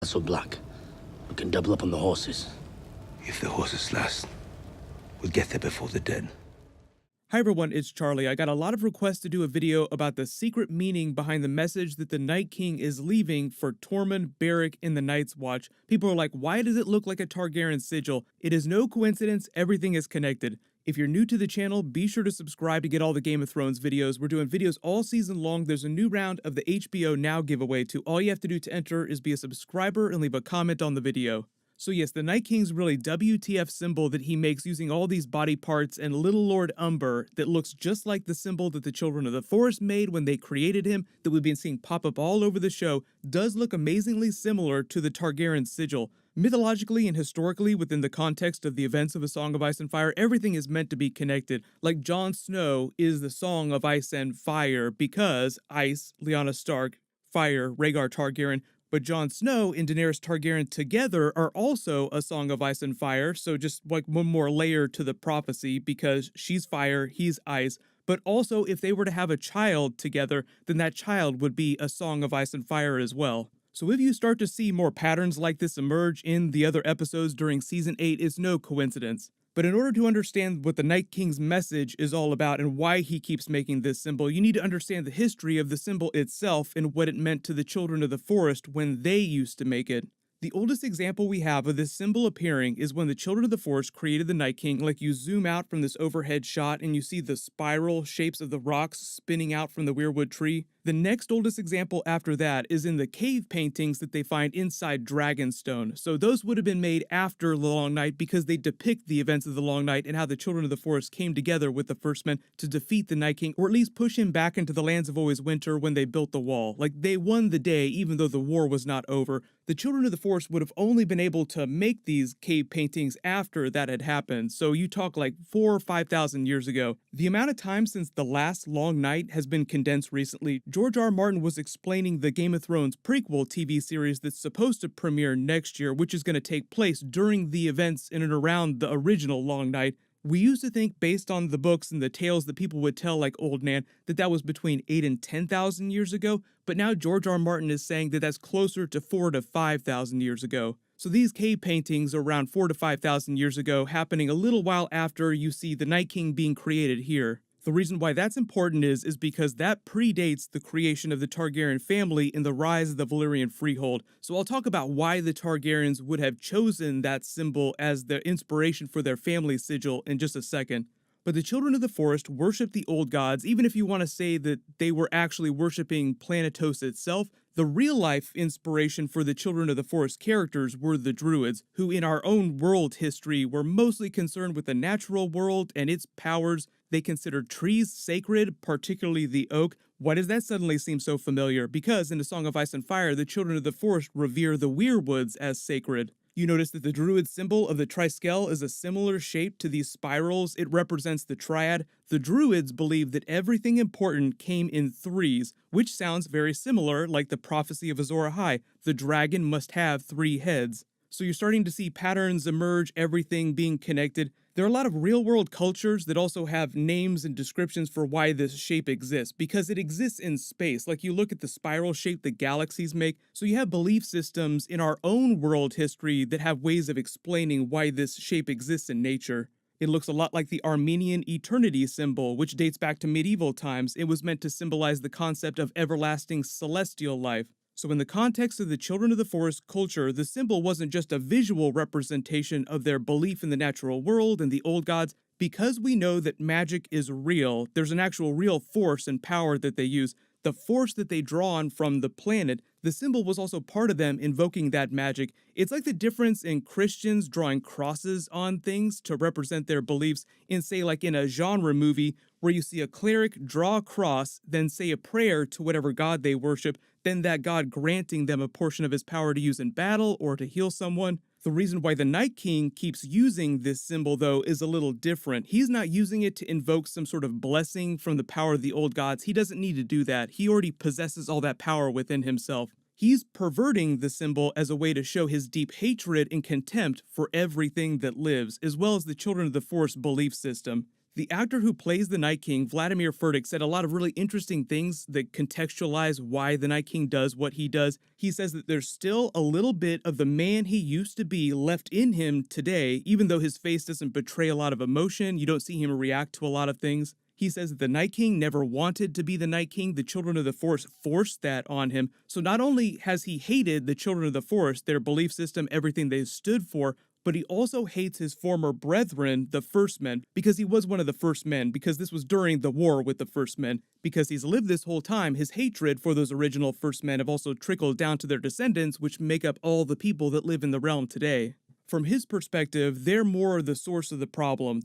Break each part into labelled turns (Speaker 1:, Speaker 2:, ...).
Speaker 1: So black. We can double up on the horses.
Speaker 2: If the horses last, we'll get there before the dead.
Speaker 3: Hi everyone, it's Charlie. I got a lot of requests to do a video about the secret meaning behind the message that the Night King is leaving for Tormund, Beric, and the Night's Watch. People are like, why does it look like a Targaryen sigil? It is no coincidence, everything is connected. If you're new to the channel, be sure to subscribe to get all the Game of Thrones videos. We're doing videos all season long. There's a new round of the HBO Now giveaway too. All you have to do to enter is be a subscriber and leave a comment on the video. So yes, the Night King's really WTF symbol that he makes using all these body parts and Little Lord Umber that looks just like the symbol that the Children of the Forest made when they created him, that we've been seeing pop up all over the show, does look amazingly similar to the Targaryen sigil. Mythologically and historically, within the context of the events of A Song of Ice and Fire, everything is meant to be connected. Like Jon Snow is the Song of Ice and Fire because Ice, Lyanna Stark, Fire, Rhaegar Targaryen, but Jon Snow and Daenerys Targaryen together are also a Song of Ice and Fire, so just like one more layer to the prophecy because she's fire, he's ice. But also, if they were to have a child together, then that child would be a Song of Ice and Fire as well. So if you start to see more patterns like this emerge in the other episodes during Season 8, it's no coincidence. But in order to understand what the Night King's message is all about and why he keeps making this symbol, you need to understand the history of the symbol itself and what it meant to the Children of the Forest when they used to make it. The oldest example we have of this symbol appearing is when the Children of the Forest created the Night King. Like you zoom out from this overhead shot and you see the spiral shapes of the rocks spinning out from the weirwood tree. The next oldest example after that is in the cave paintings that they find inside Dragonstone. So those would have been made after the Long Night because they depict the events of the Long Night and how the Children of the Forest came together with the First Men to defeat the Night King, or at least push him back into the lands of always winter when they built the wall. Like they won the day even though the war was not over. The Children of the Forest would have only been able to make these cave paintings after that had happened. So you talk like 4,000 or 5,000 years ago. The amount of time since the last Long Night has been condensed recently. George R. R. Martin was explaining the Game of Thrones prequel TV series that's supposed to premiere next year, which is going to take place during the events in and around the original Long Night. We used to think, based on the books and the tales that people would tell like Old Nan, that that was between 8,000 and 10,000 years ago, but now George R. R. Martin is saying that that's closer to 4,000 to 5,000 years ago. So these cave paintings are around 4,000 to 5,000 years ago, happening a little while after you see the Night King being created here. The reason why that's important is because that predates the creation of the Targaryen family and the rise of the Valyrian freehold. So I'll talk about why the Targaryens would have chosen that symbol as the inspiration for their family sigil in just a second. But the Children of the Forest worship the old gods, even if you want to say that they were actually worshiping Planetos itself. The real-life inspiration for the Children of the Forest characters were the Druids, who in our own world history were mostly concerned with the natural world and its powers. They considered trees sacred, particularly the oak. Why does that suddenly seem so familiar? Because in A Song of Ice and Fire, the Children of the Forest revere the weirwoods as sacred. You notice that the Druid symbol of the Triskel is a similar shape to these spirals. It represents the triad. The Druids believe that everything important came in threes, which sounds very similar, like the prophecy of Azor Ahai. The dragon must have 3 heads. So you're starting to see patterns emerge, everything being connected. There are a lot of real-world cultures that also have names and descriptions for why this shape exists, because it exists in space. Like you look at the spiral shape that galaxies make, so you have belief systems in our own world history that have ways of explaining why this shape exists in nature. It looks a lot like the Armenian eternity symbol, which dates back to medieval times. It was meant to symbolize the concept of everlasting celestial life. So in the context of the Children of the Forest culture, the symbol wasn't just a visual representation of their belief in the natural world and the old gods. Because we know that magic is real, there's an actual real force and power that they use. The force that they draw on from the planet, the symbol was also part of them invoking that magic. It's like the difference in Christians drawing crosses on things to represent their beliefs in, say, like in a genre movie where you see a cleric draw a cross, then say a prayer to whatever god they worship, then that god granting them a portion of his power to use in battle or to heal someone. The reason why the Night King keeps using this symbol, though, is a little different. He's not using it to invoke some sort of blessing from the power of the old gods. He doesn't need to do that. He already possesses all that power within himself. He's perverting the symbol as a way to show his deep hatred and contempt for everything that lives, as well as the Children of the Forest belief system. The actor who plays the Night King, Vladimir Furtick, said a lot of really interesting things that contextualize why the Night King does what he does. He says that there's still a little bit of the man he used to be left in him today, even though his face doesn't betray a lot of emotion. You don't see him react to a lot of things. He says that the Night King never wanted to be the Night King. The Children of the Forest forced that on him. So not only has he hated the Children of the Forest, their belief system, everything they stood for, but he also hates his former brethren, the First Men, because he was one of the First Men, because this was during the war with the First Men. Because he's lived this whole time, his hatred for those original First Men have also trickled down to their descendants, which make up all the people that live in the realm today. From his perspective, they're more the source of the problem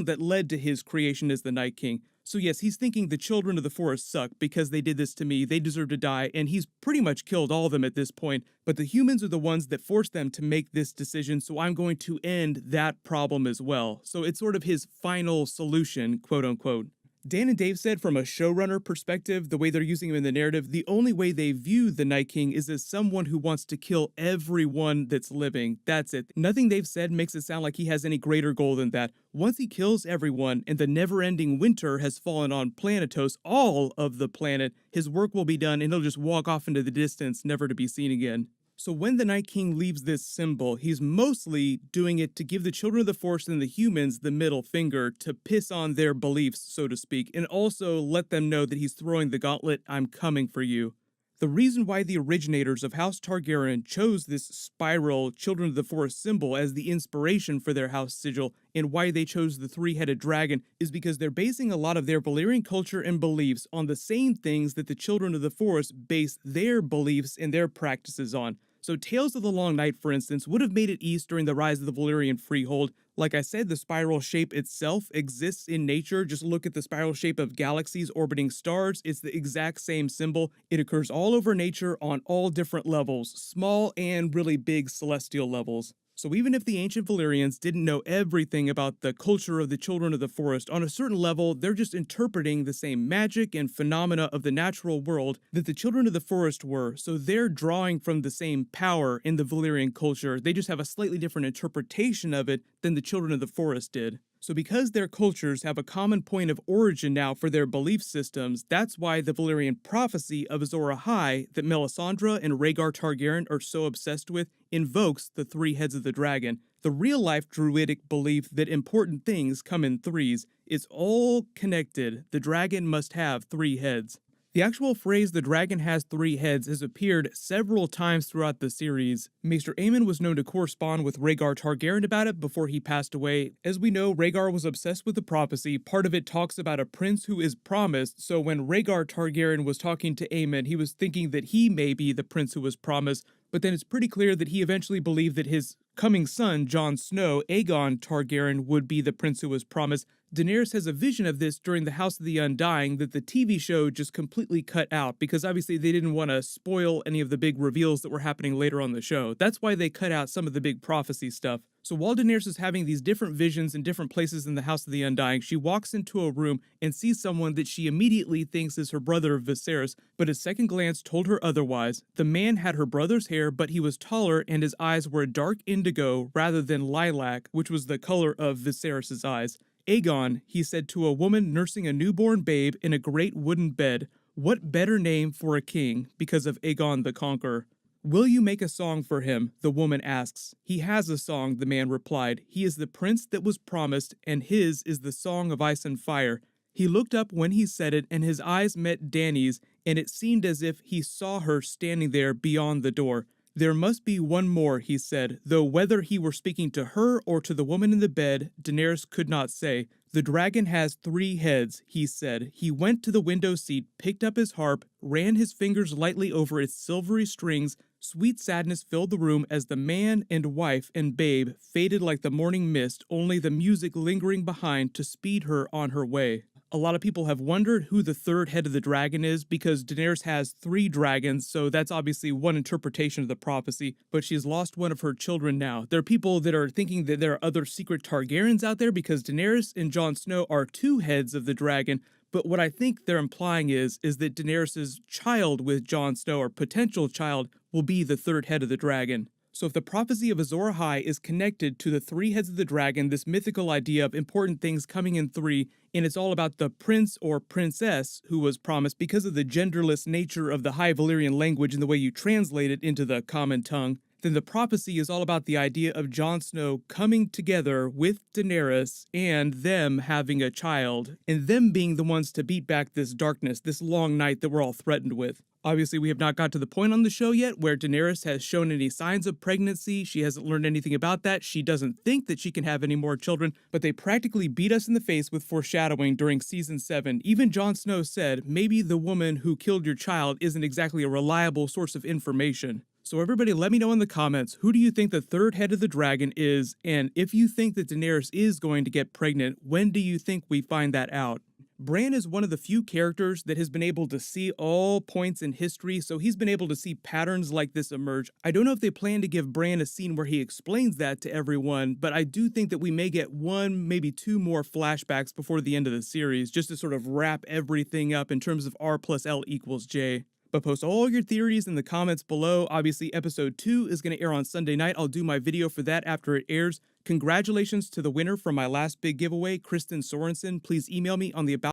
Speaker 3: that led to his creation as the Night King. So yes, he's thinking the Children of the Forest suck because they did this to me, they deserve to die, and he's pretty much killed all of them at this point, but the humans are the ones that forced them to make this decision, so I'm going to end that problem as well. So it's sort of his final solution, quote unquote. Dan and Dave said from a showrunner perspective, the way they're using him in the narrative, the only way they view the Night King is as someone who wants to kill everyone that's living. That's it. Nothing they've said makes it sound like he has any greater goal than that. Once he kills everyone and the never-ending winter has fallen on Planetos, all of the planet, his work will be done and he'll just walk off into the distance, never to be seen again. So when the Night King leaves this symbol, he's mostly doing it to give the Children of the Forest and the humans the middle finger, to piss on their beliefs, so to speak, and also let them know that he's throwing the gauntlet, I'm coming for you. The reason why the originators of House Targaryen chose this spiral Children of the Forest symbol as the inspiration for their house sigil, and why they chose the three-headed dragon, is because they're basing a lot of their Valyrian culture and beliefs on the same things that the Children of the Forest base their beliefs and their practices on. So Tales of the Long Night, for instance, would have made it east during the rise of the Valyrian Freehold. Like I said, the spiral shape itself exists in nature. Just look at the spiral shape of galaxies orbiting stars. It's the exact same symbol. It occurs all over nature on all different levels, small and really big celestial levels. So even if the ancient Valyrians didn't know everything about the culture of the Children of the Forest, on a certain level, they're just interpreting the same magic and phenomena of the natural world that the Children of the Forest were, so they're drawing from the same power in the Valyrian culture. They just have a slightly different interpretation of it than the Children of the Forest did. So because their cultures have a common point of origin now for their belief systems, that's why the Valyrian prophecy of Azor Ahai that Melisandre and Rhaegar Targaryen are so obsessed with invokes the three heads of the dragon. The real-life druidic belief that important things come in threes. It's all connected. The dragon must have three heads. The actual phrase "the dragon has three heads" has appeared several times throughout the series. Maester Aemon was known to correspond with Rhaegar Targaryen about it before he passed away. As we know, Rhaegar was obsessed with the prophecy. Part of it talks about a prince who is promised, so when Rhaegar Targaryen was talking to Aemon, he was thinking that he may be the prince who was promised, but then it's pretty clear that he eventually believed that his coming son, Jon Snow, Aegon Targaryen, would be the prince who was promised. Daenerys has a vision of this during the House of the Undying that the TV show just completely cut out, because obviously they didn't want to spoil any of the big reveals that were happening later on the show. That's why they cut out some of the big prophecy stuff. So while Daenerys is having these different visions in different places in the House of the Undying, she walks into a room and sees someone that she immediately thinks is her brother Viserys, but a second glance told her otherwise. The man had her brother's hair, but he was taller and his eyes were dark indigo rather than lilac, which was the color of Viserys' eyes. Aegon, he said to a woman nursing a newborn babe in a great wooden bed, what better name for a king because of Aegon the Conqueror? Will you make a song for him? The woman asks. He has a song, the man replied. He is the prince that was promised, and his is the song of ice and fire. He looked up when he said it, and his eyes met Dany's, and it seemed as if he saw her standing there beyond the door. There must be one more, he said, though whether he were speaking to her or to the woman in the bed, Daenerys could not say. The dragon has three heads, he said. He went to the window seat, picked up his harp, ran his fingers lightly over its silvery strings. Sweet sadness filled the room as the man and wife and babe faded like the morning mist, only the music lingering behind to speed her on her way. A lot of people have wondered who the third head of the dragon is, because Daenerys has three dragons, so that's obviously one interpretation of the prophecy, but she's lost one of her children now. There are people that are thinking that there are other secret Targaryens out there, because Daenerys and Jon Snow are two heads of the dragon, but what I think they're implying is that Daenerys' child with Jon Snow, or potential child, will be the third head of the dragon. So if the prophecy of Azor Ahai is connected to the three heads of the dragon, this mythical idea of important things coming in three, and it's all about the prince or princess who was promised because of the genderless nature of the High Valyrian language and the way you translate it into the common tongue, then the prophecy is all about the idea of Jon Snow coming together with Daenerys and them having a child, and them being the ones to beat back this darkness, this long night that we're all threatened with. Obviously, we have not got to the point on the show yet where Daenerys has shown any signs of pregnancy. She hasn't learned anything about that. She doesn't think that she can have any more children, but they practically beat us in the face with foreshadowing during season 7. Even Jon Snow said, maybe the woman who killed your child isn't exactly a reliable source of information. So everybody let me know in the comments, who do you think the third head of the dragon is? And if you think that Daenerys is going to get pregnant, when do you think we find that out? Bran is one of the few characters that has been able to see all points in history, so he's been able to see patterns like this emerge. I don't know if they plan to give Bran a scene where he explains that to everyone, but I do think that we may get one, maybe two more flashbacks before the end of the series, just to sort of wrap everything up in terms of R plus L equals J. But post all your theories in the comments below. Obviously, episode 2 is going to air on Sunday night. I'll do my video for that after it airs. Congratulations to the winner from my last big giveaway, Kristen Sorensen. Please email me on the About